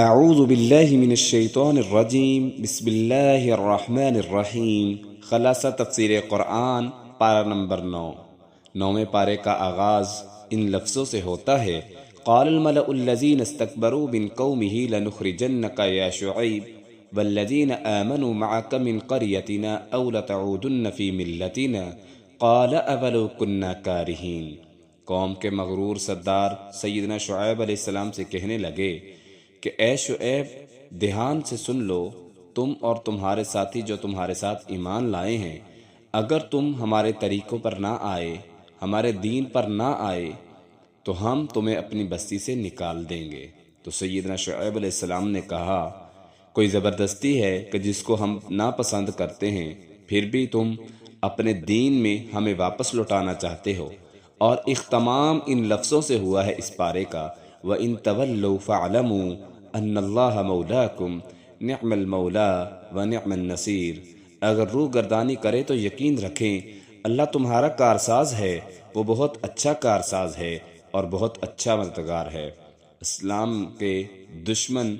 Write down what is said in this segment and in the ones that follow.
اعوذ باللہ من الشیطان الرجیم بسم اللہ الرحمن الرحیم۔ خلاصہ تفسیر قرآن پارہ نمبر 9۔ 9ویں پارے کا آغاز ان لفظوں سے ہوتا ہے: قال الملأ الذین استکبروا من قومہ لنخرجنک یا شعیب والذین آمنوا معک من قریتنا او لتعودن فی ملتنا قال اولو کنا کارہین۔ قوم کے مغرور سردار سیدنا شعیب علیہ السلام سے کہنے لگے کہ اے شعیب، دھیان سے سن لو، تم اور تمہارے ساتھی جو تمہارے ساتھ ایمان لائے ہیں، اگر تم ہمارے طریقوں پر نہ آئے، ہمارے دین پر نہ آئے تو ہم تمہیں اپنی بستی سے نکال دیں گے۔ تو سیدنا شعیب علیہ السلام نے کہا، کوئی زبردستی ہے کہ جس کو ہم ناپسند کرتے ہیں پھر بھی تم اپنے دین میں ہمیں واپس لوٹانا چاہتے ہو۔ اور اختتام ان لفظوں سے ہوا ہے اس پارے کا: وَإِن تَوَلَّوْا فَاعْلَمُوا أَنَّ اللَّهَ مَوْلَاكُمْ نِعْمَ الْمَوْلَىٰ وَنِعْمَ النَّصِيرُ۔ اگر روح گردانی کرے تو یقین رکھیں اللہ تمہارا کارساز ہے، وہ بہت اچھا کارساز ہے اور بہت اچھا مددگار ہے۔ اسلام کے دشمن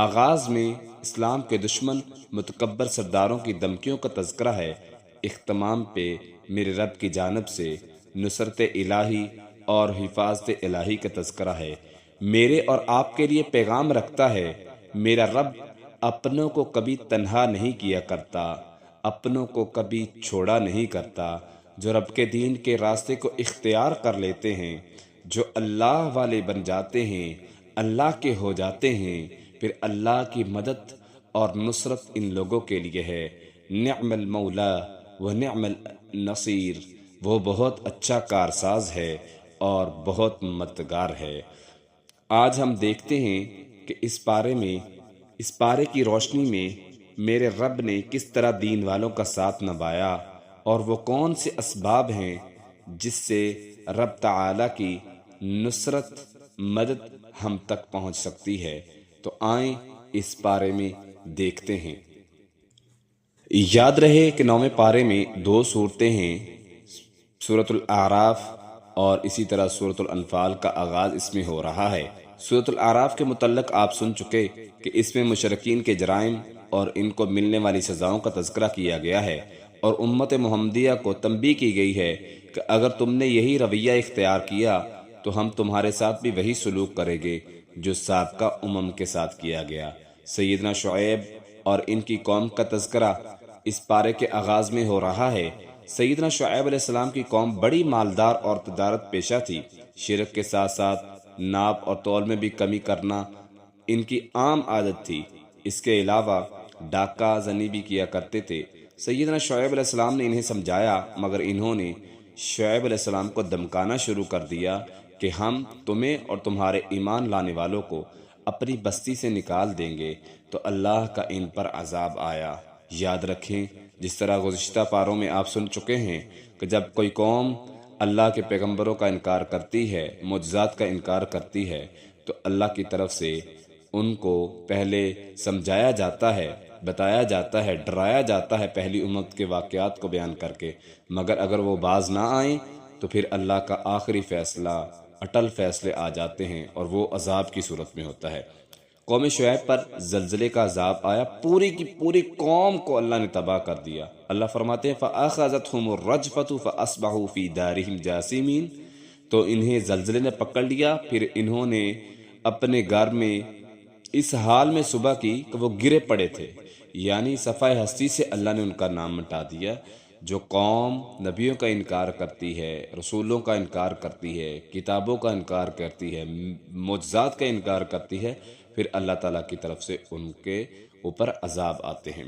آغاز میں اسلام کے دشمن متکبر سرداروں کی دھمکیوں کا تذکرہ ہے، اختتام پہ میرے رب کی جانب سے نصرت الہی اور حفاظت الہی کا تذکرہ ہے۔ میرے اور آپ کے لیے پیغام رکھتا ہے، میرا رب اپنوں کو کبھی تنہا نہیں کیا کرتا، اپنوں کو کبھی چھوڑا نہیں کرتا۔ جو رب کے دین کے راستے کو اختیار کر لیتے ہیں، جو اللہ والے بن جاتے ہیں، اللہ کے ہو جاتے ہیں، پھر اللہ کی مدد اور نصرت ان لوگوں کے لیے ہے۔ نعم المولا و نعم النصیر، وہ بہت اچھا کارساز ہے اور بہت مددگار ہے۔ آج ہم دیکھتے ہیں کہ اس پارے کی روشنی میں میرے رب نے کس طرح دین والوں کا ساتھ نبھایا اور وہ کون سے اسباب ہیں جس سے رب تعالیٰ کی نصرت مدد ہم تک پہنچ سکتی ہے۔ تو آئیں اس پارے میں دیکھتے ہیں۔ یاد رہے کہ 9ویں پارے میں 2 صورتیں ہیں، سورۃ الاعراف اور اسی طرح سورۃ الانفال کا آغاز اس میں ہو رہا ہے۔ سورۃ الاعراف کے متعلق آپ سن چکے کہ اس میں مشرکین کے جرائم اور ان کو ملنے والی سزاؤں کا تذکرہ کیا گیا ہے، اور امت محمدیہ کو تنبیہ کی گئی ہے کہ اگر تم نے یہی رویہ اختیار کیا تو ہم تمہارے ساتھ بھی وہی سلوک کریں گے جو سابقہ امم کے ساتھ کیا گیا۔ سیدنا شعیب اور ان کی قوم کا تذکرہ اس پارے کے آغاز میں ہو رہا ہے۔ سیدنا شعیب علیہ السلام کی قوم بڑی مالدار اور تجارت پیشہ تھی، شرک کے ساتھ ساتھ ناپ اور تول میں بھی کمی کرنا ان کی عام عادت تھی۔ اس کے علاوہ ڈاکہ زنی بھی کیا کرتے تھے۔ سیدنا شعیب علیہ السلام نے انہیں سمجھایا، مگر انہوں نے شعیب علیہ السلام کو دھمکانا شروع کر دیا کہ ہم تمہیں اور تمہارے ایمان لانے والوں کو اپنی بستی سے نکال دیں گے۔ تو اللہ کا ان پر عذاب آیا۔ یاد رکھیں، جس طرح گزشتہ پاروں میں آپ سن چکے ہیں کہ جب کوئی قوم اللہ کے پیغمبروں کا انکار کرتی ہے، معجزات کا انکار کرتی ہے، تو اللہ کی طرف سے ان کو پہلے سمجھایا جاتا ہے، بتایا جاتا ہے، ڈرایا جاتا ہے پہلی امت کے واقعات کو بیان کر کے، مگر اگر وہ باز نہ آئیں تو پھر اللہ کا آخری فیصلہ، اٹل فیصلے آ جاتے ہیں اور وہ عذاب کی صورت میں ہوتا ہے۔ قوم شعیب پر زلزلے کا عذاب آیا، پوری کی پوری قوم کو اللہ نے تباہ کر دیا۔ اللہ فرماتے ہیں فَأَخَذَتْهُمُ الرَّجْفَةُ فَأَصْبَحُوا فِي دَارِهِمْ جَاثِمِينَ، تو انہیں زلزلے نے پکڑ لیا، پھر انہوں نے اپنے گھر میں اس حال میں صبح کی کہ وہ گرے پڑے تھے، یعنی صفحہ ہستی سے اللہ نے ان کا نام مٹا دیا۔ جو قوم نبیوں کا انکار کرتی ہے، رسولوں کا انکار کرتی ہے، کتابوں کا انکار کرتی ہے، معجزات کا انکار کرتی ہے، پھر اللہ تعالیٰ کی طرف سے ان کے اوپر عذاب آتے ہیں۔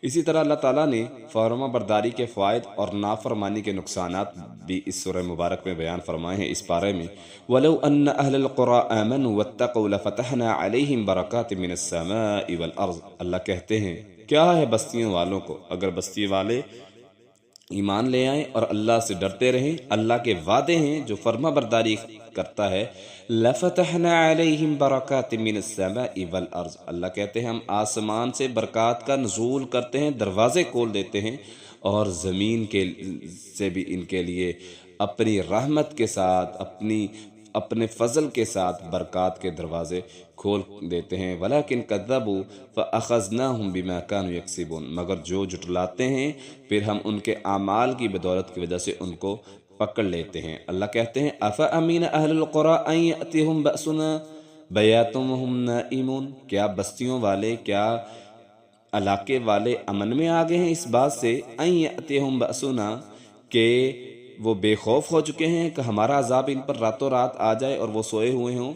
اسی طرح اللہ تعالیٰ نے فرما برداری کے فوائد اور نافرمانی کے نقصانات بھی اس سورہ مبارک میں بیان فرمائے ہیں۔ اس پارے میں وَلَوْ أَنَّ أَهْلَ الْقُرَىٰ آمَنُوا وَاتَّقَوْا لَفَتَحْنَا عَلَيْهِمْ بَرَكَاتٍ مِّنَ السَّمَاءِ وَالْأَرْضِ۔ اللہ کہتے ہیں کیا ہے بستیوں والوں کو، اگر بستی والے ایمان لے آئیں اور اللہ سے ڈرتے رہیں، اللہ کے وعدے ہیں جو فرما برداری کرتا ہے، لَفَتَحْنَا عَلَيْهِمْ بَرَكَاتٍ مِّنَ السَّمَاءِ وَالْأَرْضِ۔ اللہ کہتے ہیں ہم آسمان سے برکات کا نزول کرتے ہیں، دروازے کھول دیتے ہیں، اور زمین کے سے بھی ان کے لیے اپنی رحمت کے ساتھ، اپنی اپنے فضل کے ساتھ برکات کے دروازے کھول دیتے ہیں۔ وَلَكِنْ كَذَّبُوا فَأَخَذْنَاهُمْ بِمَا كَانُوا يَكْسِبُونَ، مگر جو جھٹلاتے ہیں پھر ہم ان کے اعمال کی بدولت کی وجہ سے ان کو پکڑ لیتے ہیں۔ اللہ کہتے ہیں أَفَأَمِنَ أَهْلُ الْقُرَىٰ أَن يَأْتِيَهُمْ بَأْسُنَا بَيَاتًا وَهُمْ نَائِمُونَ، کیا بستیوں والے، کیا علاقے والے امن میں آ گئے ہیں اس بات سے أَن يَأْتِيَهُمْ بَأْسُنَا کہ وہ بے خوف ہو چکے ہیں کہ ہمارا عذاب ان پر راتوں رات آ جائے اور وہ سوئے ہوئے ہوں؟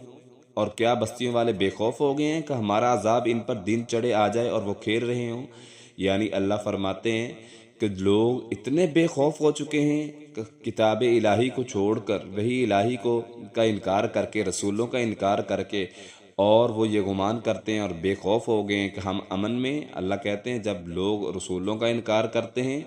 اور کیا بستیوں والے بے خوف ہو گئے ہیں کہ ہمارا عذاب ان پر دن چڑھے آ جائے اور وہ کھیل رہے ہوں؟ یعنی اللہ فرماتے ہیں کہ لوگ اتنے بے خوف ہو چکے ہیں کہ کتاب الہی کو چھوڑ کر، وحی الہی کا انکار کر کے، رسولوں کا انکار کر کے، اور وہ یہ گمان کرتے ہیں اور بے خوف ہو گئے ہیں کہ ہم امن میں۔ اللہ کہتے ہیں جب لوگ رسولوں کا انکار کرتے ہیں،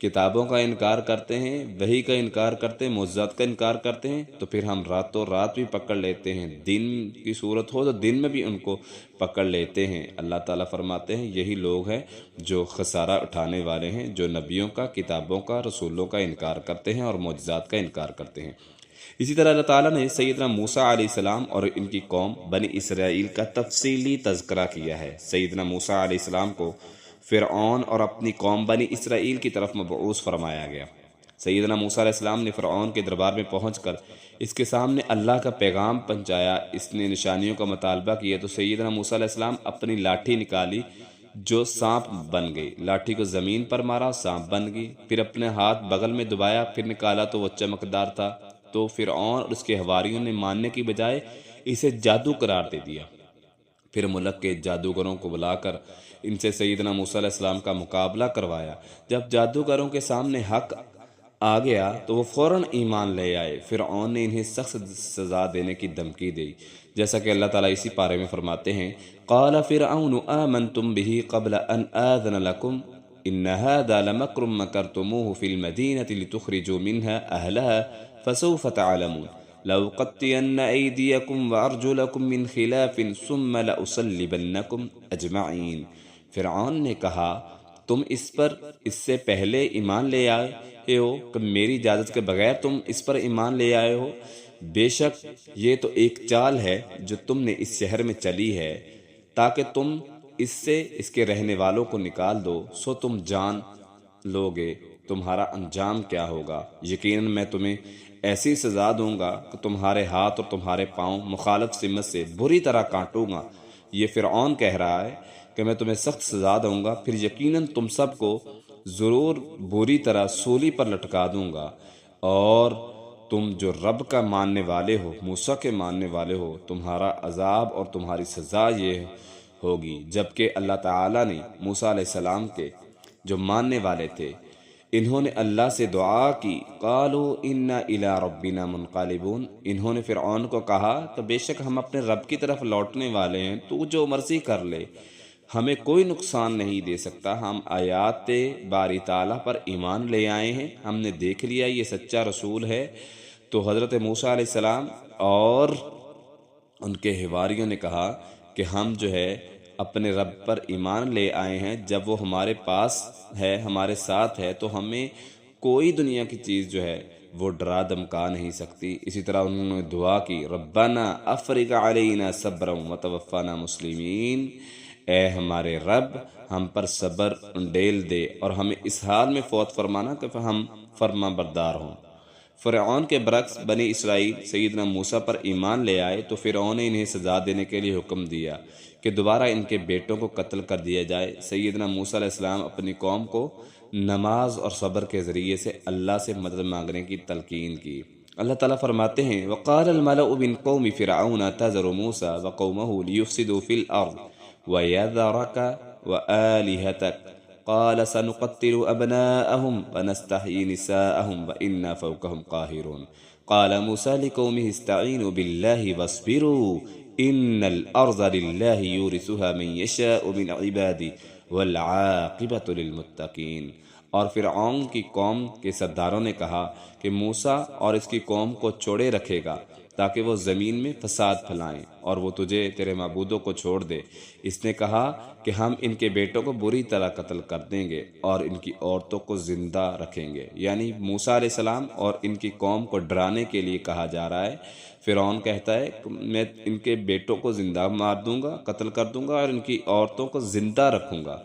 کتابوں کا انکار کرتے ہیں، وحی کا انکار کرتے ہیں، معجزات کا انکار کرتے ہیں، تو پھر ہم راتوں رات بھی پکڑ لیتے ہیں، دن کی صورت ہو تو دن میں بھی ان کو پکڑ لیتے ہیں۔ اللہ تعالیٰ فرماتے ہیں یہی لوگ ہیں جو خسارہ اٹھانے والے ہیں، جو نبیوں کا، کتابوں کا، رسولوں کا انکار کرتے ہیں اور معجزات کا انکار کرتے ہیں۔ اسی طرح اللہ تعالیٰ نے سیدنا موسیٰ علیہ السلام اور ان کی قوم بنی اسرائیل کا تفصیلی تذکرہ کیا ہے۔ سیدنا موسیٰ علیہ السلام کو فرعون اور اپنی قوم بنی اسرائیل کی طرف مبعوث فرمایا گیا۔ سیدنا موسیٰ علیہ السلام نے فرعون کے دربار میں پہنچ کر اس کے سامنے اللہ کا پیغام پہنچایا، اس نے نشانیوں کا مطالبہ کیا تو سیدنا موسیٰ علیہ السلام اپنی لاٹھی نکالی جو سانپ بن گئی، لاٹھی کو زمین پر مارا، سانپ بن گئی، پھر اپنے ہاتھ بغل میں دبایا، پھر نکالا تو وہ چمکدار تھا۔ تو فرعون اور اس کے حواریوں نے ماننے کی بجائے اسے جادو قرار دے دیا۔ پھر ملک کے جادوگروں کو بلا کر ان سے سیدنا موسیٰ علیہ السلام کا مقابلہ کروایا۔ جب جادوگروں کے سامنے حق آ گیا تو وہ فوراً ایمان لے آئے۔ فرعون نے انہیں سخت سزا دینے کی دھمکی دی، جیسا کہ اللہ تعالیٰ اسی پارے میں فرماتے ہیں قال فرعون آمنتم به قبل ان آذن لكم ان هذا لمكر مكرتموه في المدينة لتخرجوا منها أهلها فسوف تعلمون لأقطعن أيديكم وأرجلكم من خلاف ثم لأصلبنكم أجمعين۔ فرعون نے کہا تم اس پر اس سے پہلے ایمان لے آئے ہو کہ میری اجازت کے بغیر تم اس پر ایمان لے آئے ہو؟ بے شک یہ تو ایک چال ہے جو تم نے اس شہر میں چلی ہے تاکہ تم اس سے اس کے رہنے والوں کو نکال دو، سو تم جان لوگے تمہارا انجام کیا ہوگا۔ یقیناً میں تمہیں ایسی سزا دوں گا کہ تمہارے ہاتھ اور تمہارے پاؤں مخالف سمت سے بری طرح کاٹوں گا۔ یہ فرعون کہہ رہا ہے کہ میں تمہیں سخت سزا دوں گا، پھر یقیناً تم سب کو ضرور بری طرح سولی پر لٹکا دوں گا، اور تم جو رب کا ماننے والے ہو، موسیٰ کے ماننے والے ہو، تمہارا عذاب اور تمہاری سزا یہ ہوگی۔ جبکہ اللہ تعالیٰ نے موسیٰ علیہ السلام کے جو ماننے والے تھے انہوں نے اللہ سے دعا کی، قالوا انا الی ربنا منقلبون، انہوں نے فرعون کو کہا کہ بے شک ہم اپنے رب کی طرف لوٹنے والے ہیں، تو جو مرضی کر لے، ہمیں کوئی نقصان نہیں دے سکتا۔ ہم آیات باری تعالیٰ پر ایمان لے آئے ہیں، ہم نے دیکھ لیا یہ سچا رسول ہے۔ تو حضرت موسیٰ علیہ السلام اور ان کے حواریوں نے کہا کہ ہم جو ہے اپنے رب پر ایمان لے آئے ہیں، جب وہ ہمارے پاس ہے، ہمارے ساتھ ہے، تو ہمیں کوئی دنیا کی چیز جو ہے وہ ڈرا دمکا نہیں سکتی۔ اسی طرح انہوں نے دعا کی، ربنا افرغ علینا صبرا وتوفنا مسلمین، اے ہمارے رب ہم پر صبر ڈیل دے اور ہمیں اس حال میں فوت فرمانا کہ ہم فرما بردار ہوں۔ فرعون کے برعکس بنی اسرائیل سیدنا موسیٰ پر ایمان لے آئے تو فرعون نے انہیں سزا دینے کے لیے حکم دیا کہ دوبارہ ان کے بیٹوں کو قتل کر دیا جائے۔ سیدنا موسیٰ علیہ السلام اپنی قوم کو نماز اور صبر کے ذریعے سے اللہ سے مدد مانگنے کی تلقین کی۔ اللہ تعالیٰ فرماتے ہیں وقال الملأ من قوم فرعون تذر موسى وقومه ليفسدوا في الأرض ويذرك وآلهتك قال سنقتل أبناءهم ونستحيي نساءهم وإنا فوقهم قاهرون قال موسى لقومه استعينوا بالله واصبروا إن الأرض لله يورثها من يشاء من عباده والعاقبة للمتقين۔ اور فرعون کی قوم کے سرداروں نے کہا کہ موسیٰ اور اس کی قوم کو چھوڑے رکھے گا تاکہ وہ زمین میں فساد پھیلائیں اور وہ تجھے تیرے معبودوں کو چھوڑ دے۔ اس نے کہا کہ ہم ان کے بیٹوں کو بری طرح قتل کر دیں گے اور ان کی عورتوں کو زندہ رکھیں گے، یعنی موسیٰ علیہ السلام اور ان کی قوم کو ڈرانے کے لیے کہا جا رہا ہے۔ فرعون کہتا ہے کہ میں ان کے بیٹوں کو زندہ مار دوں گا، قتل کر دوں گا اور ان کی عورتوں کو زندہ رکھوں گا۔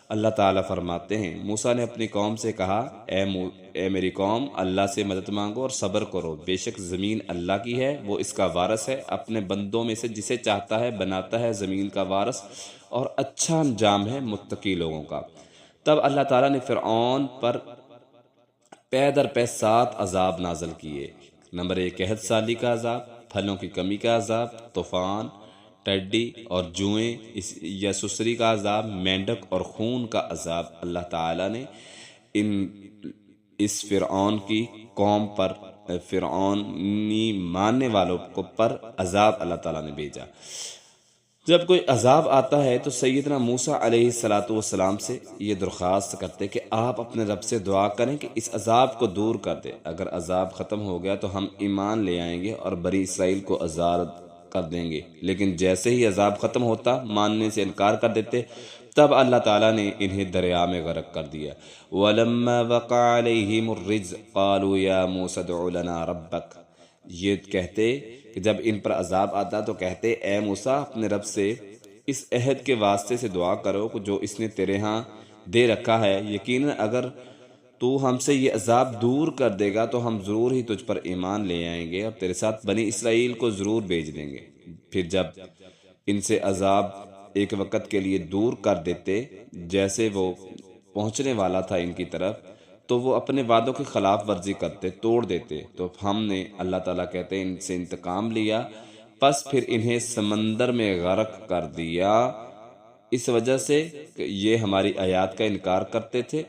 اللہ تعالیٰ فرماتے ہیں موسیٰ نے اپنی قوم سے کہا، اے میری قوم، اللہ سے مدد مانگو اور صبر کرو، بے شک زمین اللہ کی ہے، وہ اس کا وارث ہے، اپنے بندوں میں سے جسے چاہتا ہے بناتا ہے زمین کا وارث، اور اچھا انجام ہے متقی لوگوں کا۔ تب اللہ تعالیٰ نے فرعون پر پے در پے 7 عذاب نازل کیے۔ نمبر 1 قحط سالی کا عذاب، پھلوں کی کمی کا عذاب، طوفان، ٹڈی اور جوئیں یا سسری کا عذاب، مینڈک اور خون کا عذاب اللہ تعالیٰ نے اس فرعون کی قوم پر، فرعونی ماننے والوں کو پر عذاب اللہ تعالیٰ نے بھیجا۔ جب کوئی عذاب آتا ہے تو سیدنا موسیٰ علیہ السلام سے یہ درخواست کرتے کہ آپ اپنے رب سے دعا کریں کہ اس عذاب کو دور کر دے۔ اگر عذاب ختم ہو گیا تو ہم ایمان لے آئیں گے اور بنی اسرائیل کو آزاد کر دیں گے، لیکن جیسے ہی عذاب ختم ہوتا ماننے سے انکار کر دیتے، تب اللہ تعالیٰ نے انہیں دریا میں غرق کر دیا۔ وَلَمَّا وَقَعَ عَلَيْهِمُ الرِّجْزُ قَالُوا يَا مُوسَى ادْعُ لَنَا رَبَّكَ، یہ کہتے کہ جب ان پر عذاب آتا تو کہتے اے موسیٰ اپنے رب سے اس عہد کے واسطے سے دعا کرو جو اس نے تیرے ہاں دے رکھا ہے، یقیناً اگر تو ہم سے یہ عذاب دور کر دے گا تو ہم ضرور ہی تجھ پر ایمان لے آئیں گے اور تیرے ساتھ بنی اسرائیل کو ضرور بھیج دیں گے۔ پھر جب ان سے عذاب ایک وقت کے لیے دور کر دیتے جیسے وہ پہنچنے والا تھا ان کی طرف، تو وہ اپنے وعدوں کی خلاف ورزی کرتے، توڑ دیتے، تو ہم نے اللہ تعالیٰ کہتے ہیں ان سے انتقام لیا، پس پھر انہیں سمندر میں غرق کر دیا، اس وجہ سے کہ یہ ہماری آیات کا انکار کرتے تھے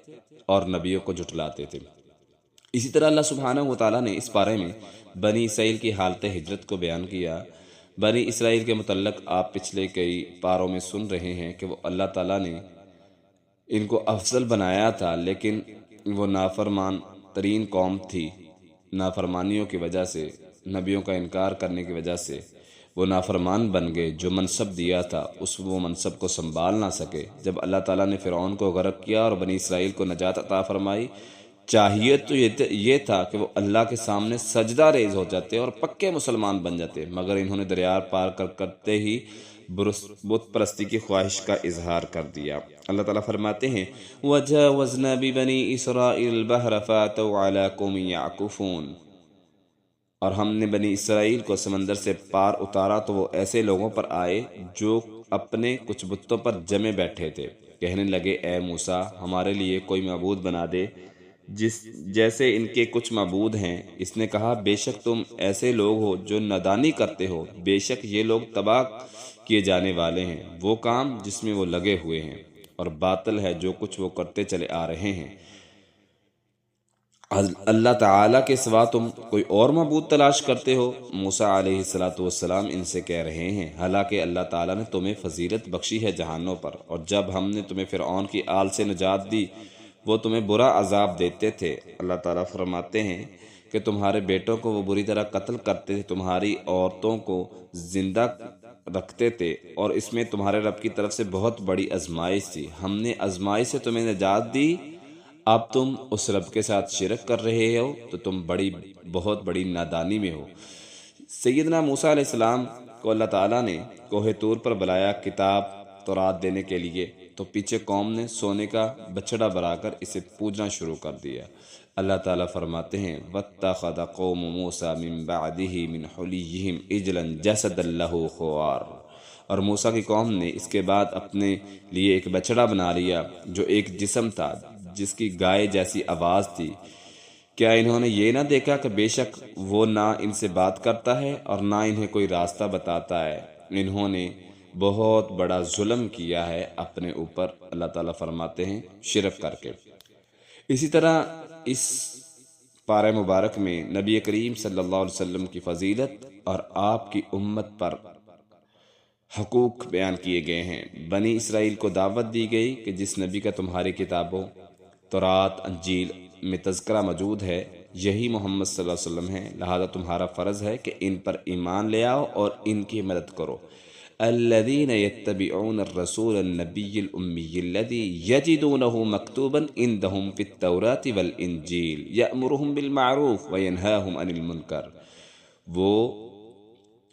اور نبیوں کو جھٹلاتے تھے۔ اسی طرح اللہ سبحانہ و تعالیٰ نے اس بارے میں بنی اسرائیل کی حالت ہجرت کو بیان کیا۔ بنی اسرائیل کے متعلق آپ پچھلے کئی پاروں میں سن رہے ہیں کہ وہ اللہ تعالیٰ نے ان کو افضل بنایا تھا، لیکن وہ نافرمان ترین قوم تھی۔ نافرمانیوں کی وجہ سے، نبیوں کا انکار کرنے کی وجہ سے وہ نافرمان بن گئے۔ جو منصب دیا تھا وہ منصب کو سنبھال نہ سکے۔ جب اللہ تعالیٰ نے فرعون کو غرق کیا اور بنی اسرائیل کو نجات عطا فرمائی، چاہیے تو یہ تھا کہ وہ اللہ کے سامنے سجدہ ریز ہو جاتے اور پکے مسلمان بن جاتے، مگر انہوں نے دریا پار کرتے ہی بت پرستی کی خواہش کا اظہار کر دیا۔ اللہ تعالیٰ فرماتے ہیں وَجَاوَزْنَا بِبَنِي إِسْرَائِيلَ الْبَحْرَ فَأَتَوْا عَلَىٰ قَوْمٍ يَعْكُفُونَ، اور ہم نے بنی اسرائیل کو سمندر سے پار اتارا تو وہ ایسے لوگوں پر آئے جو اپنے کچھ بتوں پر جمے بیٹھے تھے، کہنے لگے اے موسیٰ ہمارے لیے کوئی معبود بنا دے جیسے ان کے کچھ معبود ہیں۔ اس نے کہا بے شک تم ایسے لوگ ہو جو نادانی کرتے ہو، بے شک یہ لوگ تباہ کیے جانے والے ہیں، وہ کام جس میں وہ لگے ہوئے ہیں، اور باطل ہے جو کچھ وہ کرتے چلے آ رہے ہیں۔ اللہ تعالیٰ کے سوا تم کوئی اور معبود تلاش کرتے ہو؟ موسیٰ علیہ السلام ان سے کہہ رہے ہیں حالانکہ اللہ تعالیٰ نے تمہیں فضیلت بخشی ہے جہانوں پر، اور جب ہم نے تمہیں فرعون کی آل سے نجات دی وہ تمہیں برا عذاب دیتے تھے۔ اللہ تعالیٰ فرماتے ہیں کہ تمہارے بیٹوں کو وہ بری طرح قتل کرتے تھے، تمہاری عورتوں کو زندہ رکھتے تھے، اور اس میں تمہارے رب کی طرف سے بہت بڑی آزمائش تھی۔ ہم نے آزمائش سے تمہیں نجات دی، اب تم اس رب کے ساتھ شرک کر رہے ہو تو تم بہت بڑی نادانی میں ہو۔ سیدنا موسیٰ علیہ السلام کو اللہ تعالیٰ نے کوہ طور پر بلایا کتاب تورات دینے کے لیے، تو پیچھے قوم نے سونے کا بچڑا بنا کر اسے پوجنا شروع کر دیا۔ اللہ تعالیٰ فرماتے ہیں وَاتَّخَذَ قَوْمُ مُوسَىٰ مِن بَعْدِهِ مِنْ حُلِيِّهِمْ عِجْلًا جَسَدًا لَهُ خُوَارٌ، اور موسیٰ کی قوم نے اس کے بعد اپنے لیے ایک بچڑا بنا لیا جو ایک جسم تھا جس کی گائے جیسی آواز تھی۔ کیا انہوں نے یہ نہ دیکھا کہ بے شک وہ نہ ان سے بات کرتا ہے اور نہ انہیں کوئی راستہ بتاتا ہے؟ انہوں نے بہت بڑا ظلم کیا ہے اپنے اوپر، اللہ تعالیٰ فرماتے ہیں شرک کر کے۔ اسی طرح اس پارہ مبارک میں نبی کریم صلی اللہ علیہ وسلم کی فضیلت اور آپ کی امت پر حقوق بیان کیے گئے ہیں۔ بنی اسرائیل کو دعوت دی گئی کہ جس نبی کا تمہاری کتابوں تورات انجیل میں تذکرہ موجود ہے یہی محمد صلی اللہ علیہ وسلم ہیں، لہذا تمہارا فرض ہے کہ ان پر ایمان لے آؤ اور ان کی مدد کرو۔ الذين يتبعون الرسول النبي الأمي الذي يجدونه مكتوبا عندهم في التوراة والإنجيل يأمرهم بالمعروف وينهاهم عن المنكر، وہ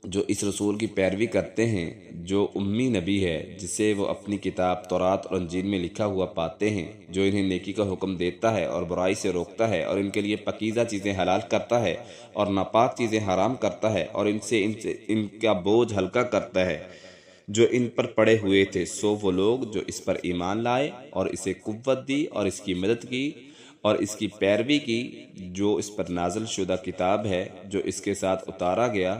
جو اس رسول کی پیروی کرتے ہیں جو امی نبی ہے، جسے وہ اپنی کتاب تورات اور انجیل میں لکھا ہوا پاتے ہیں، جو انہیں نیکی کا حکم دیتا ہے اور برائی سے روکتا ہے اور ان کے لیے پاکیزہ چیزیں حلال کرتا ہے اور ناپاک چیزیں حرام کرتا ہے اور ان کا بوجھ ہلکا کرتا ہے جو ان پر پڑے ہوئے تھے، سو وہ لوگ جو اس پر ایمان لائے اور اسے قوت دی اور اس کی مدد کی اور اس کی پیروی کی، جو اس پر نازل شدہ کتاب ہے جو اس کے ساتھ اتارا گیا،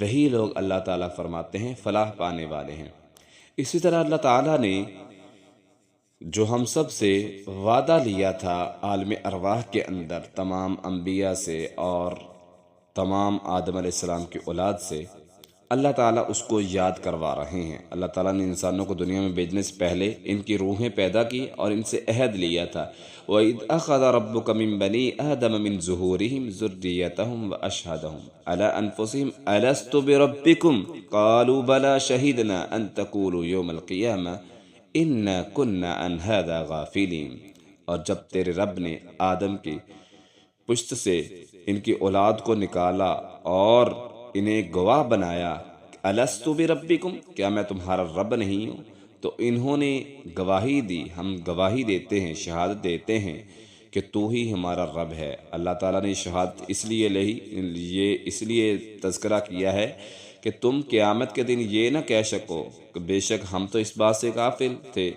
وہی لوگ اللہ تعالیٰ فرماتے ہیں فلاح پانے والے ہیں۔ اسی طرح اللہ تعالیٰ نے جو ہم سب سے وعدہ لیا تھا عالم ارواح کے اندر تمام انبیاء سے اور تمام آدم علیہ السلام کی اولاد سے، اللہ تعالیٰ اس کو یاد کروا رہے ہیں۔ اللہ تعالیٰ نے انسانوں کو دنیا میں بھیجنے سے پہلے ان کی روحیں پیدا کی اور ان سے عہد لیا تھا۔ وَإِذْ أَخَذَ رَبُّكَ مِن بَنِي آدَمَ مِن ظُهُورِهِمْ ذُرِّيَّتَهُمْ وَأَشْهَدَهُمْ عَلَىٰ أَنفُسِهِمْ أَلَسْتُ بِرَبِّكُمْ قَالُوا بَلَىٰ شَهِدْنَا أَن تَقُولُوا يَوْمَ الْقِيَامَةِ إِنَّا كُنَّا عَنْ هَٰذَا غَافِلِينَ، اور جب تیرے رب نے آدم کی پشت سے ان کی اولاد کو نکالا اور انہیں گواہ بنایا، الستو بربکم، کیا میں تمہارا رب نہیں ہوں؟ تو انہوں نے گواہی دی، ہم گواہی دیتے ہیں، شہادت دیتے ہیں کہ تو ہی ہمارا رب ہے۔ اللہ تعالیٰ نے شہادت اس لیے تذکرہ کیا ہے کہ تم قیامت کے دن یہ نہ کہہ سکو کہ بے شک ہم تو اس بات سے غافل تھے،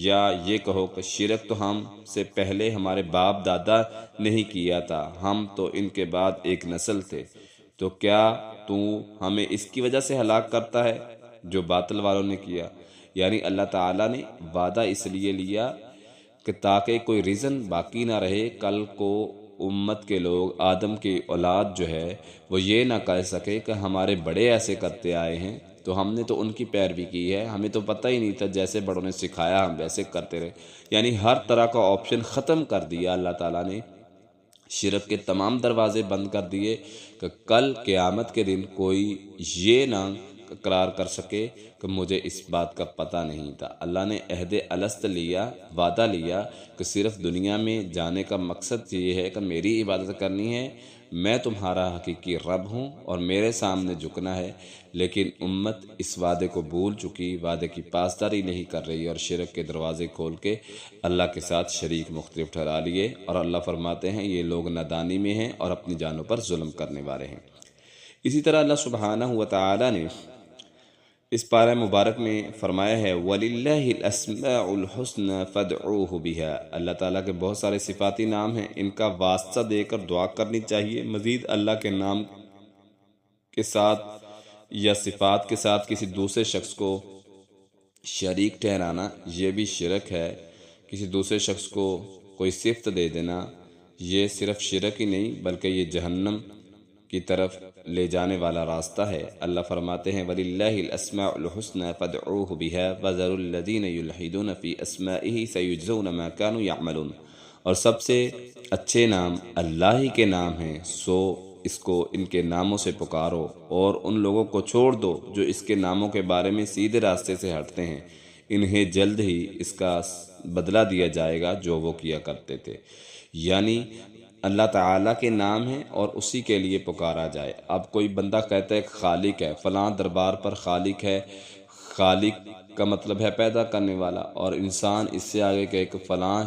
یا یہ کہو کہ شرک تو ہم سے پہلے ہمارے باپ دادا نہیں کیا تھا، ہم تو ان کے بعد ایک نسل تھے، تو کیا تو ہمیں اس کی وجہ سے ہلاک کرتا ہے جو باطل والوں نے کیا؟ یعنی اللہ تعالیٰ نے وعدہ اس لیے لیا کہ تاکہ کوئی ریزن باقی نہ رہے، کل کو امت کے لوگ، آدم کی اولاد جو ہے وہ یہ نہ کہہ سکے کہ ہمارے بڑے ایسے کرتے آئے ہیں تو ہم نے تو ان کی پیروی کی ہے، ہمیں تو پتہ ہی نہیں تھا، جیسے بڑوں نے سکھایا ہم ویسے کرتے رہے۔ یعنی ہر طرح کا آپشن ختم کر دیا اللہ تعالیٰ نے، شرک کے تمام دروازے بند کر دیے کہ کل قیامت کے دن کوئی یہ نہ اقرار کر سکے کہ مجھے اس بات کا پتہ نہیں تھا۔ اللہ نے عہد الست لیا، وعدہ لیا کہ صرف دنیا میں جانے کا مقصد یہ ہے کہ میری عبادت کرنی ہے، میں تمہارا حقیقی رب ہوں اور میرے سامنے جھکنا ہے، لیکن امت اس وعدے کو بھول چکی، وعدے کی پاسداری نہیں کر رہی اور شرک کے دروازے کھول کے اللہ کے ساتھ شریک مختلف ٹھہرا لیے، اور اللہ فرماتے ہیں یہ لوگ نادانی میں ہیں اور اپنی جانوں پر ظلم کرنے والے ہیں۔ اسی طرح اللہ سبحانہ و تعالی نے اس پارہ مبارک میں فرمایا ہے وَلِلَّهِ الْأَسْمَاءُ الْحُسْنَى فَادْعُوهُ بِهَا، اللہ تعالیٰ کے بہت سارے صفاتی نام ہیں، ان کا واسطہ دے کر دعا کرنی چاہیے۔ مزید اللہ کے نام کے ساتھ یا صفات کے ساتھ کسی دوسرے شخص کو شریک ٹھہرانا یہ بھی شرک ہے۔ کسی دوسرے شخص کو کوئی صفت دے دینا یہ صرف شرک ہی نہیں بلکہ یہ جہنم کی طرف لے جانے والا راستہ ہے۔ اللہ فرماتے ہیں وَلِلَّهِ الْأَسْمَاءُ الْحُسْنَى فَادْعُوهُ بِهَا وَذَرُوا الَّذِينَ يُلْحِدُونَ فِي أَسْمَائِهِ سَيُجْزَوْنَ مَا كَانُوا يَعْمَلُونَ، اور سب سے اچھے نام اللہ ہی کے نام ہیں، سو اس کو ان کے ناموں سے پکارو اور ان لوگوں کو چھوڑ دو جو اس کے ناموں کے بارے میں سیدھے راستے سے ہٹتے ہیں، انہیں جلد ہی اس کا بدلہ دیا جائے گا جو وہ کیا کرتے تھے۔ یعنی اللہ تعالیٰ کے نام ہیں اور اسی کے لیے پکارا جائے۔ اب کوئی بندہ کہتا ہے کہ خالق ہے، فلاں دربار پر خالق ہے، خالق کا مطلب ہے پیدا کرنے والا، اور انسان اس سے آگے کہے کہ فلاں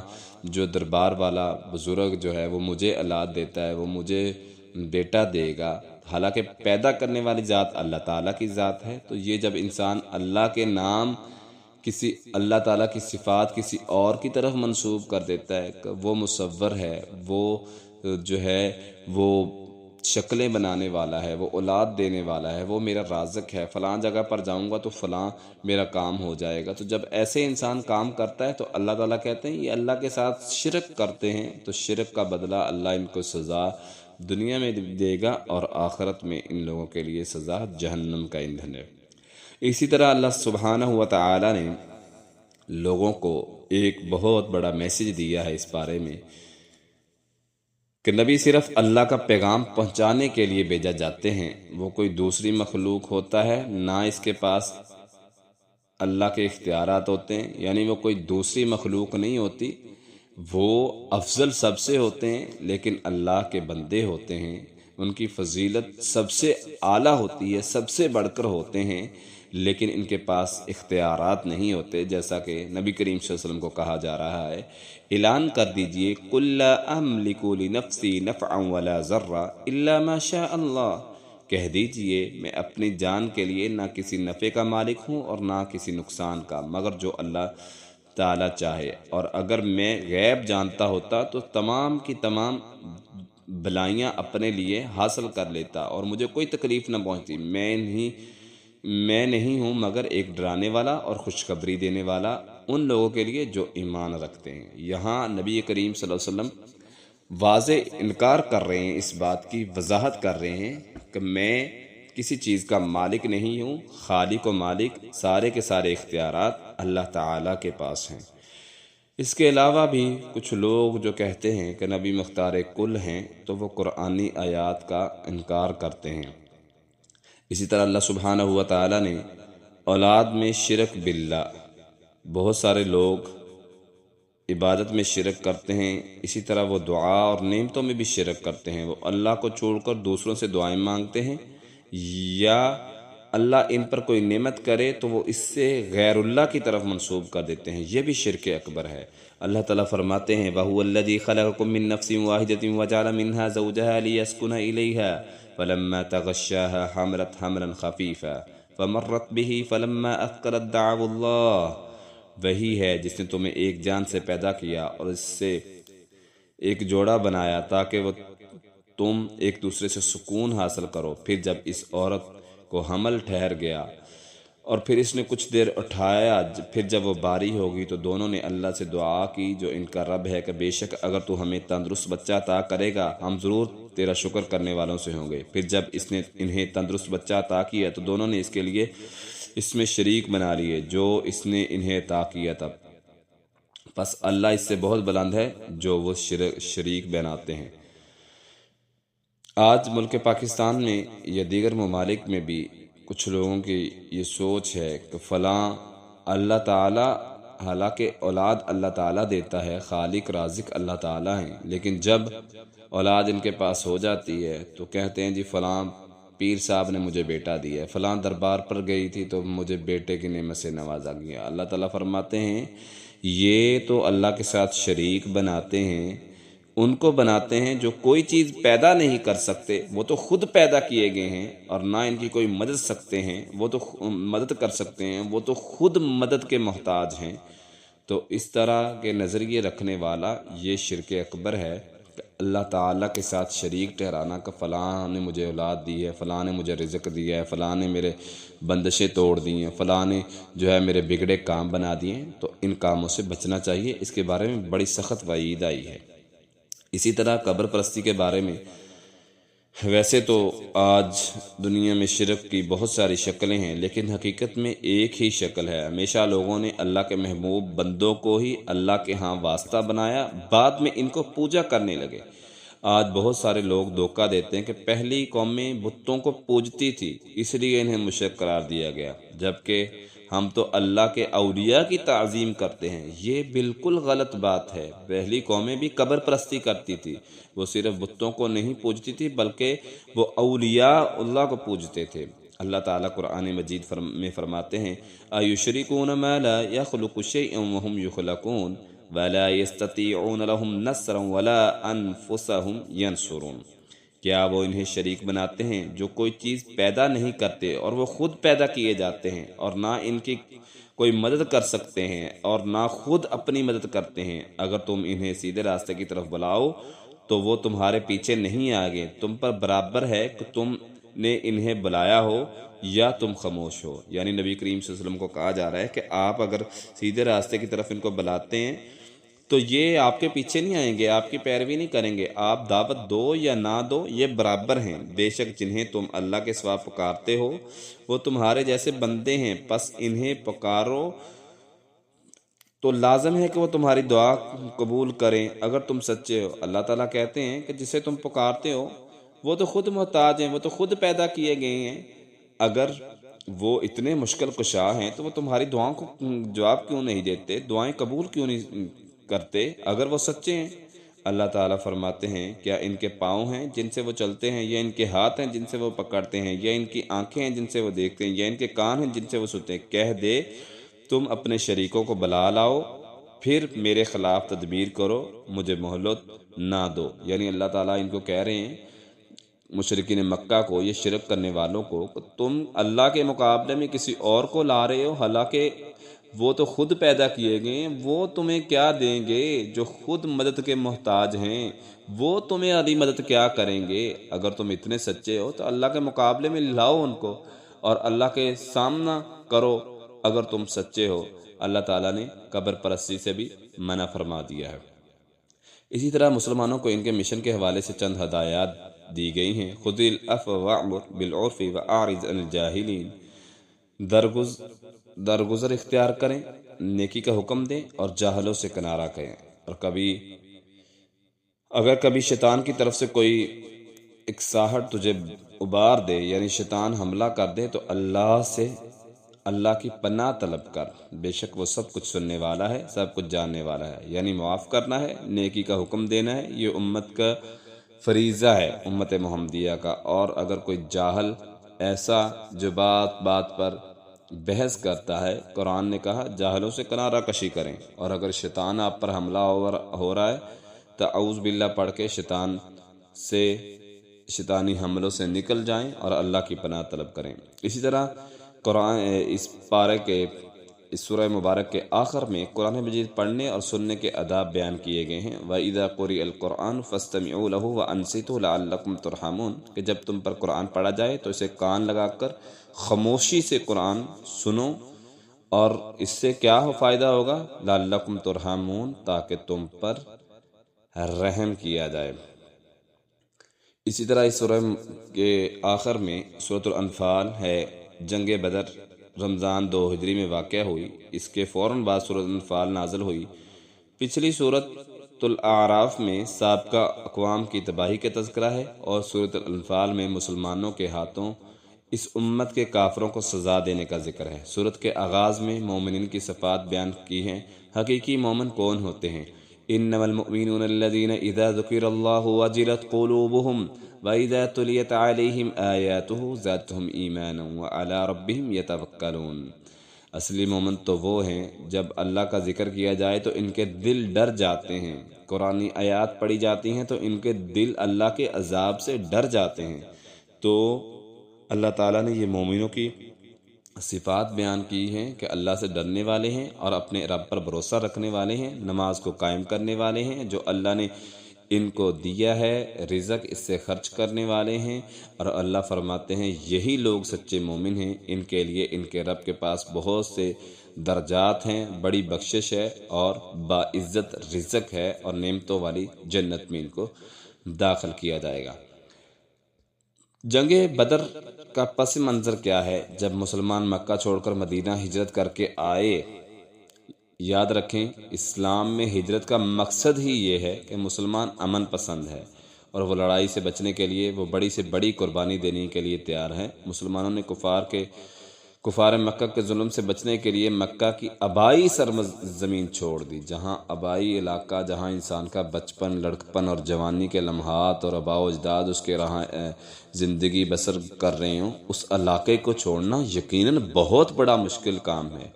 جو دربار والا بزرگ جو ہے وہ مجھے اولاد دیتا ہے، وہ مجھے بیٹا دے گا، حالانکہ پیدا کرنے والی ذات اللہ تعالیٰ کی ذات ہے۔ تو یہ جب انسان اللہ کے نام کسی اللہ تعالیٰ کی صفات کسی اور کی طرف منسوب کر دیتا ہے کہ وہ مصور ہے، وہ جو ہے وہ شکلیں بنانے والا ہے، وہ اولاد دینے والا ہے، وہ میرا رازق ہے، فلاں جگہ پر جاؤں گا تو فلاں میرا کام ہو جائے گا، تو جب ایسے انسان کام کرتا ہے تو اللہ تعالیٰ کہتے ہیں یہ اللہ کے ساتھ شرک کرتے ہیں، تو شرک کا بدلہ اللہ ان کو سزا دنیا میں دے گا اور آخرت میں ان لوگوں کے لیے سزا جہنم کا ایندھن ہے۔ اسی طرح اللہ سبحانہ و تعالی نے لوگوں کو ایک بہت بڑا میسج دیا ہے اس بارے میں کہ نبی صرف اللہ کا پیغام پہنچانے کے لیے بھیجا جاتے ہیں، وہ کوئی دوسری مخلوق ہوتا ہے نہ اس کے پاس اللہ کے اختیارات ہوتے ہیں، یعنی وہ کوئی دوسری مخلوق نہیں ہوتی، وہ افضل سب سے ہوتے ہیں لیکن اللہ کے بندے ہوتے ہیں، ان کی فضیلت سب سے اعلیٰ ہوتی ہے، سب سے بڑھ کر ہوتے ہیں، لیکن ان کے پاس اختیارات نہیں ہوتے، جیسا کہ نبی کریم صلی اللہ علیہ وسلم کو کہا جا رہا ہے، اعلان کر دیجئے قُل لَا أَمْلِكُ لِنَفْسِي نَفْعًا وَلَا ضَرًّا إِلَّا مَا شَاءَ اللَّهُ، کہہ دیجئے میں اپنی جان کے لیے نہ کسی نفع کا مالک ہوں اور نہ کسی نقصان کا، مگر جو اللہ تعالیٰ چاہے، اور اگر میں غیب جانتا ہوتا تو تمام کی تمام بلائیاں اپنے لیے حاصل کر لیتا اور مجھے کوئی تکلیف نہ پہنچتی۔ میں نہیں ہوں مگر ایک ڈرانے والا اور خوشخبری دینے والا ان لوگوں کے لیے جو ایمان رکھتے ہیں۔ یہاں نبی کریم صلی اللہ علیہ وسلم واضح انکار کر رہے ہیں، اس بات کی وضاحت کر رہے ہیں کہ میں کسی چیز کا مالک نہیں ہوں، خالق و مالک سارے کے سارے اختیارات اللہ تعالیٰ کے پاس ہیں۔ اس کے علاوہ بھی کچھ لوگ جو کہتے ہیں کہ نبی مختار کل ہیں تو وہ قرآنی آیات کا انکار کرتے ہیں۔ اسی طرح اللہ سبحانہ و تعالیٰ نے اولاد میں شرک باللہ، بہت سارے لوگ عبادت میں شرک کرتے ہیں، اسی طرح وہ دعا اور نعمتوں میں بھی شرک کرتے ہیں، وہ اللہ کو چھوڑ کر دوسروں سے دعائیں مانگتے ہیں، یا اللہ ان پر کوئی نعمت کرے تو وہ اس سے غیر اللہ کی طرف منسوب کر دیتے ہیں، یہ بھی شرک اکبر ہے۔ اللہ تعالیٰ فرماتے ہیں وَهُوَ الَّذِي خَلَقَكُم مِّن نَّفْسٍ وَاحِدَةٍ وَجَعَلَ مِنْهَا زَوْجَهَا لِيَسْكُنَ إِلَيْهَا فَلَمَّا تَغَشَّاهَا حَمَلَتْ حَمْلًا خَفِيفًا فَمَرَّتْ بِهِ فَلَمَّا أَثْقَلَتْ دَعَوُا اللَّهَ، وہی ہے جس نے تمہیں ایک جان سے پیدا کیا اور اس سے ایک جوڑا بنایا تاکہ وہ تم ایک دوسرے سے سکون حاصل کرو، پھر جب اس عورت کو حمل ٹھہر گیا اور پھر اس نے کچھ دیر اٹھایا، پھر جب وہ باری ہوگی تو دونوں نے اللہ سے دعا کی جو ان کا رب ہے کہ بے شک اگر تو ہمیں تندرست بچہ عطا کرے گا ہم ضرور تیرا شکر کرنے والوں سے ہوں گے۔ پھر جب اس نے انہیں تندرست بچہ عطا کیا تو دونوں نے اس کے لیے اس میں شریک بنا لیے جو اس نے انہیں عطا کیا تھا، پس اللہ اس سے بہت بلند ہے جو وہ شریک بناتے ہیں۔ آج ملک پاکستان میں یا دیگر ممالک میں بھی کچھ لوگوں کی یہ سوچ ہے کہ فلاں اللہ تعالیٰ، حالانکہ اولاد اللہ تعالیٰ دیتا ہے، خالق رازق اللہ تعالیٰ ہیں، لیکن جب اولاد ان کے پاس ہو جاتی ہے تو کہتے ہیں جی فلاں پیر صاحب نے مجھے بیٹا دیا ہے، فلاں دربار پر گئی تھی تو مجھے بیٹے کی نعمت سے نوازا گیا۔ اللہ تعالیٰ فرماتے ہیں یہ تو اللہ کے ساتھ شریک بناتے ہیں، ان کو بناتے ہیں جو کوئی چیز پیدا نہیں کر سکتے، وہ تو خود پیدا کیے گئے ہیں، اور نہ ان کی کوئی مدد سکتے ہیں، وہ تو مدد کر سکتے ہیں، وہ تو خود مدد کے محتاج ہیں۔ تو اس طرح کے نظریے رکھنے والا یہ شرک اکبر ہے کہ اللہ تعالیٰ کے ساتھ شریک ٹھہرانا کہ فلاں نے مجھے اولاد دی ہے، فلاں نے مجھے رزق دیا ہے، فلاں نے میرے بندشیں توڑ دی ہیں، فلاں نے جو ہے میرے بگڑے کام بنا دیے ہیں، تو ان کاموں سے بچنا چاہیے۔ اس کے بارے میں بڑی سخت وعید آئی ہے۔ اسی طرح قبر پرستی کے بارے میں، ویسے تو آج دنیا میں شرک کی بہت ساری شکلیں ہیں، لیکن حقیقت میں ایک ہی شکل ہے۔ ہمیشہ لوگوں نے اللہ کے محبوب بندوں کو ہی اللہ کے ہاں واسطہ بنایا، بعد میں ان کو پوجا کرنے لگے۔ آج بہت سارے لوگ دھوکہ دیتے ہیں کہ پہلی قومیں بتوں کو پوجتی تھی اس لیے انہیں مشرک قرار دیا گیا، جبکہ ہم تو اللہ کے اولیاء کی تعظیم کرتے ہیں۔ یہ بالکل غلط بات ہے۔ پہلی قومیں بھی قبر پرستی کرتی تھی، وہ صرف بتوں کو نہیں پوجتی تھی بلکہ وہ اولیاء اللہ کو پوجتے تھے۔ اللہ تعالیٰ قرآن مجید میں فرماتے ہیں اَيُشْرِكُونَ مَا لَا يَخْلُقُ شَيْئًا وَهُمْ يُخْلَقُونَ وَلَا يَسْتَطِيعُونَ لَهُمْ نَصْرًا وَلَا أَنفُسَهُمْ يَنْصُرُونَ، کیا وہ انہیں شریک بناتے ہیں جو کوئی چیز پیدا نہیں کرتے اور وہ خود پیدا کیے جاتے ہیں، اور نہ ان کی کوئی مدد کر سکتے ہیں اور نہ خود اپنی مدد کرتے ہیں۔ اگر تم انہیں سیدھے راستے کی طرف بلاؤ تو وہ تمہارے پیچھے نہیں آگے، تم پر برابر ہے کہ تم نے انہیں بلایا ہو یا تم خاموش ہو۔ یعنی نبی کریم صلی اللہ علیہ وسلم کو کہا جا رہا ہے کہ آپ اگر سیدھے راستے کی طرف ان کو بلاتے ہیں تو یہ آپ کے پیچھے نہیں آئیں گے، آپ کی پیروی نہیں کریں گے، آپ دعوت دو یا نہ دو یہ برابر ہیں۔ بے شک جنہیں تم اللہ کے سوا پکارتے ہو وہ تمہارے جیسے بندے ہیں، پس انہیں پکارو تو لازم ہے کہ وہ تمہاری دعا قبول کریں اگر تم سچے ہو۔ اللہ تعالیٰ کہتے ہیں کہ جسے تم پکارتے ہو وہ تو خود محتاج ہیں، وہ تو خود پیدا کیے گئے ہیں، اگر وہ اتنے مشکل کشا ہیں تو وہ تمہاری دعاؤں کو جواب کیوں نہیں دیتے، دعائیں قبول کیوں نہیں کرتے اگر وہ سچے ہیں؟ اللہ تعالیٰ فرماتے ہیں کیا ان کے پاؤں ہیں جن سے وہ چلتے ہیں، یا ان کے ہاتھ ہیں جن سے وہ پکڑتے ہیں، یا ان کی آنکھیں ہیں جن سے وہ دیکھتے ہیں، یا ان کے کان ہیں جن سے وہ سنتے ہیں؟ کہہ دے تم اپنے شریکوں کو بلا لاؤ پھر میرے خلاف تدبیر کرو، مجھے مہلت نہ دو۔ یعنی اللہ تعالیٰ ان کو کہہ رہے ہیں، مشرکین مکہ کو، یہ شرک کرنے والوں کو، کہ تم اللہ کے مقابلے میں کسی اور کو لا رہے ہو، حالانکہ وہ تو خود پیدا کیے گئے ہیں، وہ تمہیں کیا دیں گے؟ جو خود مدد کے محتاج ہیں وہ تمہیں علی مدد کیا کریں گے؟ اگر تم اتنے سچے ہو تو اللہ کے مقابلے میں لاؤ ان کو اور اللہ کے سامنا کرو اگر تم سچے ہو۔ اللہ تعالیٰ نے قبر پرستی سے بھی منع فرما دیا ہے۔ اسی طرح مسلمانوں کو ان کے مشن کے حوالے سے چند ہدایات دی گئی ہیں۔ خذ العفو وأمر بالعرف وأعرض عن الجاہلین، درگزر اختیار کریں، نیکی کا حکم دیں اور جاہلوں سے کنارہ کریں۔ اور اگر کبھی شیطان کی طرف سے کوئی اکساہٹ تجھے ابار دے، یعنی شیطان حملہ کر دے، تو اللہ کی پناہ طلب کر، بے شک وہ سب کچھ سننے والا ہے، سب کچھ جاننے والا ہے۔ یعنی معاف کرنا ہے، نیکی کا حکم دینا ہے، یہ امت کا فریضہ ہے، امت محمدیہ کا۔ اور اگر کوئی جاہل ایسا جو بات بات پر بحث کرتا ہے، قرآن نے کہا جاہلوں سے کنارہ کشی کریں، اور اگر شیطان آپ پر حملہ ہو رہا ہے تو اعوذ باللہ پڑھ کے شیطانی حملوں سے نکل جائیں اور اللہ کی پناہ طلب کریں۔ اسی طرح قرآن اس پارے کے اس سورہ مبارک کے آخر میں قرآن مجید پڑھنے اور سننے کے آداب بیان کیے گئے ہیں۔ وَإِذَا قُرِئَ الْقُرْآنُ فَاسْتَمِعُوا لَهُ وَأَنصِتُوا لَعَلَّكُمْ تُرْحَمُونَ، کہ جب تم پر قرآن پڑھا جائے تو اسے کان لگا کر خاموشی سے قرآن سنو، اور اس سے کیا فائدہ ہوگا؟ لَعَلَّكُمْ تُرْحَمُونَ، تاکہ تم پر رحم کیا جائے۔ اسی طرح اس سورہ کے آخر میں سورۃ الانفال ہے۔ جنگ بدر رمضان 2 ہجری میں واقع ہوئی، اس کے فوراً بعد سورۃ الانفال نازل ہوئی۔ پچھلی سورۃ الاعراف میں سابقہ اقوام کی تباہی کا تذکرہ ہے، اور سورۃ الانفال میں مسلمانوں کے ہاتھوں اس امت کے کافروں کو سزا دینے کا ذکر ہے۔ سورۃ کے آغاز میں مومنین کی صفات بیان کی ہیں۔ حقیقی مومن کون ہوتے ہیں؟ انما المؤمنون الذين اذا ذكر الله وجلت قلوبهم واذا تليت عليهم آياته زادتهم ایمانا وعلى ربهم يتوکلون۔ اصلی مومن تو وہ ہیں جب اللہ کا ذکر کیا جائے تو ان کے دل ڈر جاتے ہیں، قرآنی آیات پڑھی جاتی ہیں تو ان کے دل اللہ کے عذاب سے ڈر جاتے ہیں۔ تو اللہ تعالیٰ نے یہ مومنوں کی صفات بیان کی ہیں کہ اللہ سے ڈرنے والے ہیں اور اپنے رب پر بھروسہ رکھنے والے ہیں، نماز کو قائم کرنے والے ہیں، جو اللہ نے ان کو دیا ہے رزق اس سے خرچ کرنے والے ہیں۔ اور اللہ فرماتے ہیں یہی لوگ سچے مومن ہیں، ان کے لیے ان کے رب کے پاس بہت سے درجات ہیں، بڑی بخشش ہے اور باعزت رزق ہے، اور نعمتوں والی جنت میں ان کو داخل کیا جائے گا۔ جنگ بدر کا پس منظر کیا ہے؟ جب مسلمان مکہ چھوڑ کر مدینہ ہجرت کر کے آئے، یاد رکھیں اسلام میں ہجرت کا مقصد ہی یہ ہے کہ مسلمان امن پسند ہے، اور وہ لڑائی سے بچنے کے لیے وہ بڑی سے بڑی قربانی دینے کے لیے تیار ہیں۔ مسلمانوں نے کفار مکہ کے ظلم سے بچنے کے لیے مکہ کی آبائی سرزمین چھوڑ دی، جہاں آبائی علاقہ، جہاں انسان کا بچپن، لڑکپن اور جوانی کے لمحات اور آباء و اجداد اس کے رہا زندگی بسر کر رہے ہوں، اس علاقے کو چھوڑنا یقیناً بہت بڑا مشکل کام ہے،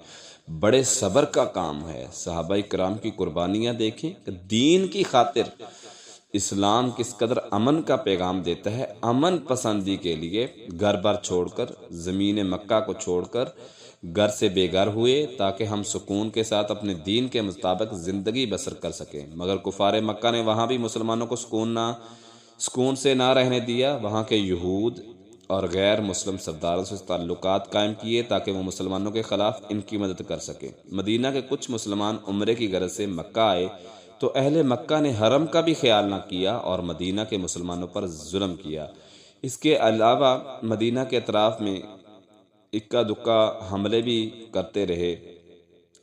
بڑے صبر کا کام ہے۔ صحابہ کرام کی قربانیاں دیکھیں کہ دین کی خاطر اسلام کس قدر امن کا پیغام دیتا ہے۔ امن پسندی کے لیے گھر بار چھوڑ کر، زمین مکہ کو چھوڑ کر گھر سے بے گھر ہوئے تاکہ ہم سکون کے ساتھ اپنے دین کے مطابق زندگی بسر کر سکیں، مگر کفار مکہ نے وہاں بھی مسلمانوں کو سکون سے نہ رہنے دیا۔ وہاں کے یہود اور غیر مسلم سرداروں سے تعلقات قائم کیے تاکہ وہ مسلمانوں کے خلاف ان کی مدد کر سکیں۔ مدینہ کے کچھ مسلمان عمرے کی غرض سے مکہ آئے تو اہل مکہ نے حرم کا بھی خیال نہ کیا اور مدینہ کے مسلمانوں پر ظلم کیا۔ اس کے علاوہ مدینہ کے اطراف میں اکا دکا حملے بھی کرتے رہے،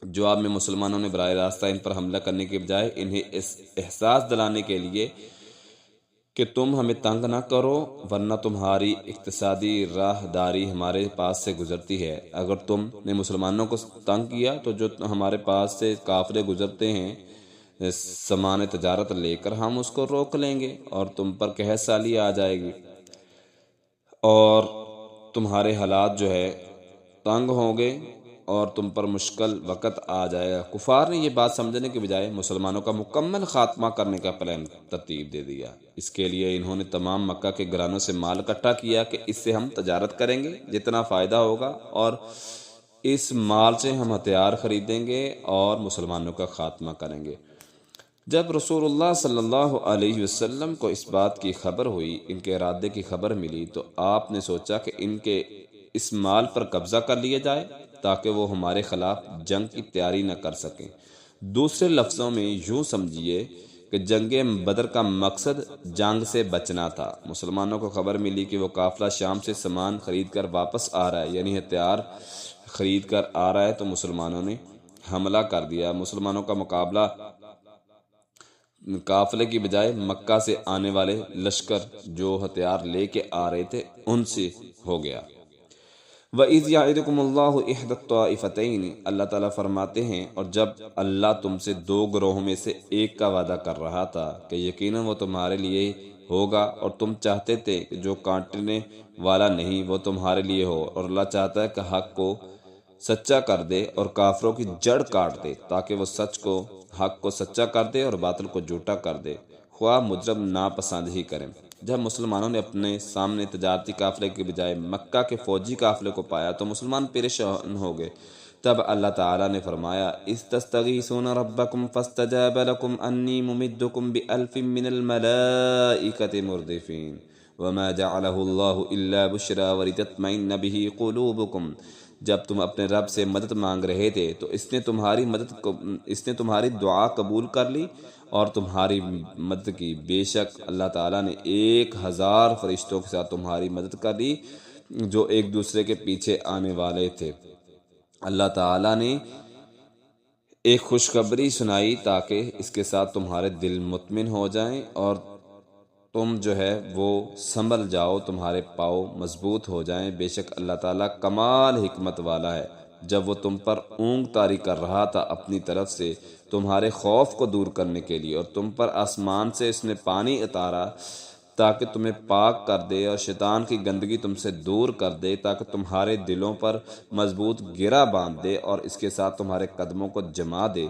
جواب میں مسلمانوں نے براہ راست ان پر حملہ کرنے کے بجائے انہیں اس احساس دلانے کے لیے کہ تم ہمیں تنگ نہ کرو ورنہ تمہاری اقتصادی راہ داری ہمارے پاس سے گزرتی ہے، اگر تم نے مسلمانوں کو تنگ کیا تو جو ہمارے پاس سے قافلے گزرتے ہیں سامان تجارت لے کر ہم اس کو روک لیں گے اور تم پر قحط سالی آ جائے گی اور تمہارے حالات جو ہے تنگ ہوں گے اور تم پر مشکل وقت آ جائے گا۔ کفار نے یہ بات سمجھنے کے بجائے مسلمانوں کا مکمل خاتمہ کرنے کا پلان ترتیب دے دیا۔ اس کے لیے انہوں نے تمام مکہ کے گھرانوں سے مال اکٹھا کیا کہ اس سے ہم تجارت کریں گے، جتنا فائدہ ہوگا اور اس مال سے ہم ہتھیار خریدیں گے اور مسلمانوں کا خاتمہ کریں گے۔ جب رسول اللہ صلی اللہ علیہ وسلم کو اس بات کی خبر ہوئی، ان کے ارادے کی خبر ملی، تو آپ نے سوچا کہ ان کے اس مال پر قبضہ کر لیا جائے تاکہ وہ ہمارے خلاف جنگ کی تیاری نہ کر سکیں۔ دوسرے لفظوں میں یوں سمجھیے کہ جنگ بدر کا مقصد جنگ سے بچنا تھا۔ مسلمانوں کو خبر ملی کہ وہ قافلہ شام سے سامان خرید کر واپس آ رہا ہے، یعنی ہتھیار خرید کر آ رہا ہے، تو مسلمانوں نے حملہ کر دیا۔ مسلمانوں کا مقابلہ قافلے کی بجائے مکہ سے آنے والے لشکر جو ہتھیار لے کے آ رہے تھے ان سے ہو گیا۔ وَإِذْ يَعِدُكُمُ اللَّهُ إِحْدَى الطَّائِفَتَيْنِ، اللہ تعالیٰ فرماتے ہیں اور جب اللہ تم سے دو گروہوں میں سے ایک کا وعدہ کر رہا تھا کہ یقیناً وہ تمہارے لیے ہوگا اور تم چاہتے تھے کہ جو کاٹنے والا نہیں وہ تمہارے لیے ہو، اور اللہ چاہتا ہے کہ حق کو سچا کر دے اور کافروں کی جڑ کاٹ دے تاکہ وہ حق کو سچا کر دے اور باطل کو جھوٹا کر دے، خواہ مجرم ناپسند ہی کریں۔ جب مسلمانوں نے اپنے سامنے تجارتی قافلے کے بجائے مکہ کے فوجی قافلے کو پایا تو مسلمان پریشان ہو گئے۔ تب اللہ تعالیٰ نے فرمایا استستغیثون ربکم فاستجاب لکم انی ممدکم بألف من الملائکۃ مردفین وما جعلہ اللہ الا بشرا ولتطمئن بہ قلوبکم۔ جب تم اپنے رب سے مدد مانگ رہے تھے تو اس نے تمہاری دعا قبول کر لی اور تمہاری مدد کی۔ بے شک اللہ تعالیٰ نے 1000 فرشتوں کے ساتھ تمہاری مدد کر لی جو ایک دوسرے کے پیچھے آنے والے تھے۔ اللہ تعالیٰ نے ایک خوشخبری سنائی تاکہ اس کے ساتھ تمہارے دل مطمئن ہو جائیں اور تم جو ہے وہ سنبھل جاؤ، تمہارے پاؤں مضبوط ہو جائیں۔ بے شک اللہ تعالیٰ کمال حکمت والا ہے۔ جب وہ تم پر اونگ طاری کر رہا تھا اپنی طرف سے تمہارے خوف کو دور کرنے کے لیے، اور تم پر آسمان سے اس نے پانی اتارا تاکہ تمہیں پاک کر دے اور شیطان کی گندگی تم سے دور کر دے تاکہ تمہارے دلوں پر مضبوط گرہ باندھ دے اور اس کے ساتھ تمہارے قدموں کو جما دے۔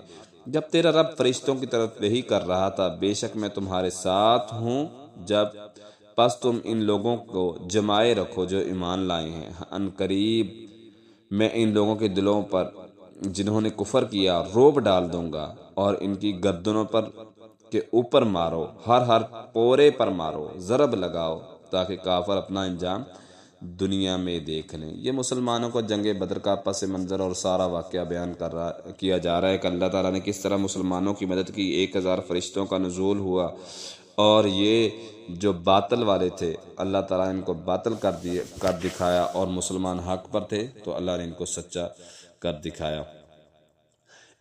جب تیرا رب فرشتوں کی طرف وحی کر رہا تھا بے شک میں تمہارے ساتھ ہوں، جب پس تم ان لوگوں کو جمائے رکھو جو ایمان لائے ہیں، ان قریب میں ان لوگوں کے دلوں پر جنہوں نے کفر کیا روب ڈال دوں گا، اور ان کی گردنوں پر کے اوپر مارو، ہر پورے پر مارو، ضرب لگاؤ تاکہ کافر اپنا انجام دنیا میں دیکھ لیں۔ یہ مسلمانوں کو جنگ بدر کا پس منظر اور سارا واقعہ بیان کیا جا رہا ہے کہ اللہ تعالیٰ نے کس طرح مسلمانوں کی مدد کی۔ 1000 فرشتوں کا نزول ہوا اور یہ جو باطل والے تھے اللہ تعالیٰ نے ان کو باطل کر دکھایا، اور مسلمان حق پر تھے تو اللہ نے ان کو سچا کر دکھایا۔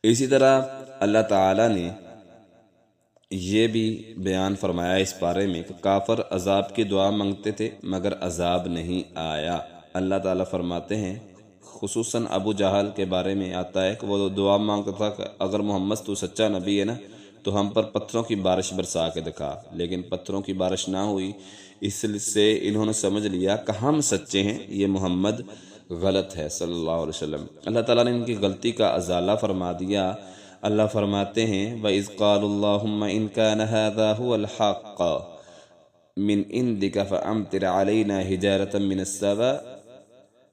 اسی طرح اللہ تعالیٰ نے یہ بھی بیان فرمایا اس بارے میں کہ کافر عذاب کی دعا مانگتے تھے مگر عذاب نہیں آیا۔ اللہ تعالیٰ فرماتے ہیں خصوصاً ابو جہل کے بارے میں آتا ہے کہ وہ دعا مانگتا تھا کہ اگر محمد تو سچا نبی ہے نا تو ہم پر پتھروں کی بارش برسا کے دکھا، لیکن پتھروں کی بارش نہ ہوئی، اس سے انہوں نے سمجھ لیا کہ ہم سچے ہیں، یہ محمد غلط ہے صلی اللہ علیہ وسلم۔ اللہ تعالیٰ نے ان کی غلطی کا ازالہ فرما دیا۔ اللہ فرماتے ہیں وَإِذْ قَالُوا اللَّهُمَّ إِنْ كَانَ هَذَا هُوَ الْحَقَّ مِنْ عِنْدِكَ فَأَمْطِرْ عَلَيْنَا حِجَارَةً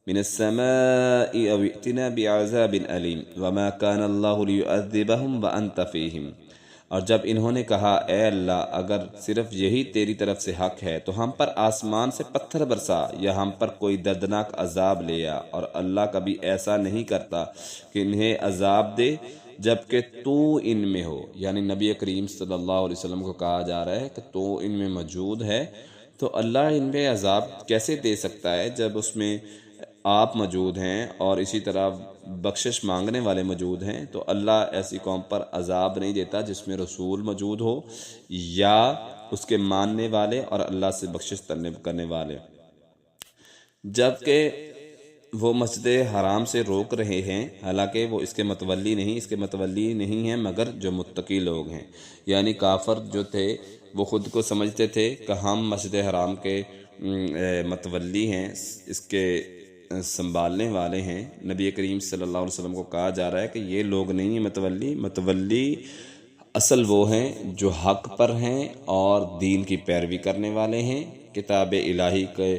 من السماء أو ائتنا بعذاب أليم وما كان الله ليعذبهم وأنت فيهم۔ اور جب انہوں نے کہا اے اللہ اگر صرف یہی تیری طرف سے حق ہے تو ہم پر آسمان سے پتھر برسا یا ہم پر کوئی دردناک عذاب لے آ، اور اللہ کبھی ایسا نہیں کرتا کہ انہیں عذاب دے جبکہ تو ان میں ہو، یعنی نبی کریم صلی اللہ علیہ وسلم کو کہا جا رہا ہے کہ تو ان میں موجود ہے، تو اللہ ان پہ عذاب کیسے دے سکتا ہے جب اس میں آپ موجود ہیں اور اسی طرح بخشش مانگنے والے موجود ہیں، تو اللہ ایسی قوم پر عذاب نہیں دیتا جس میں رسول موجود ہو یا اس کے ماننے والے اور اللہ سے بخشش طلب کرنے والے، جبکہ وہ مسجد حرام سے روک رہے ہیں، حالانکہ وہ اس کے متولی نہیں ہیں مگر جو متقی لوگ ہیں۔ یعنی کافر جو تھے وہ خود کو سمجھتے تھے کہ ہم مسجد حرام کے متولی ہیں، اس کے سنبھالنے والے ہیں۔ نبی کریم صلی اللہ علیہ وسلم کو کہا جا رہا ہے کہ یہ لوگ نہیں ہیں متولی اصل وہ ہیں جو حق پر ہیں اور دین کی پیروی کرنے والے ہیں، کتاب الہی کے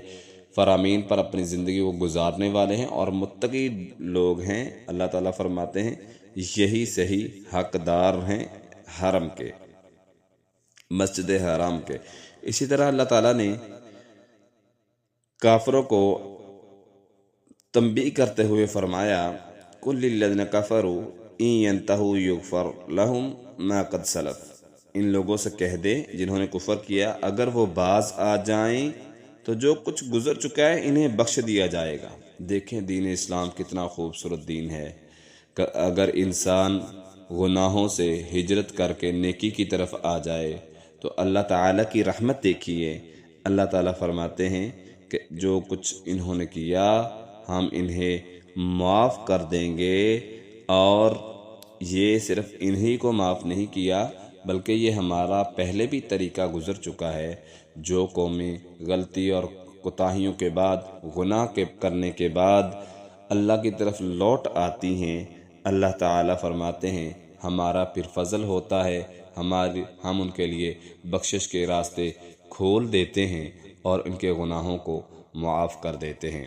فرامین پر اپنی زندگی کو گزارنے والے ہیں اور متقی لوگ ہیں۔ اللہ تعالیٰ فرماتے ہیں یہی صحیح حقدار ہیں حرم کے، مسجد حرام کے۔ اسی طرح اللہ تعالیٰ نے کافروں کو تنبیہ کرتے ہوئے فرمایا قُلْ لِلَّذِينَ كَفَرُوا إِن يَنْتَهُوا يُغْفَرْ لَهُم مَا قَدْ سَلَفَ، ان لوگوں سے کہہ دے جنہوں نے کفر کیا اگر وہ باز آ جائیں تو جو کچھ گزر چکا ہے انہیں بخش دیا جائے گا۔ دیکھیں دین اسلام کتنا خوبصورت دین ہے کہ اگر انسان گناہوں سے ہجرت کر کے نیکی کی طرف آ جائے تو اللہ تعالیٰ کی رحمت دیکھیے۔ اللہ تعالیٰ فرماتے ہیں کہ جو کچھ انہوں نے کیا ہم انہیں معاف کر دیں گے، اور یہ صرف انہی کو معاف نہیں کیا بلکہ یہ ہمارا پہلے بھی طریقہ گزر چکا ہے۔ جو قومیں غلطی اور کوتاہیوں کے بعد گناہ کے کرنے کے بعد اللہ کی طرف لوٹ آتی ہیں، اللہ تعالیٰ فرماتے ہیں ہمارا پھر فضل ہوتا ہے، ہم ان کے لیے بخشش کے راستے کھول دیتے ہیں اور ان کے گناہوں کو معاف کر دیتے ہیں۔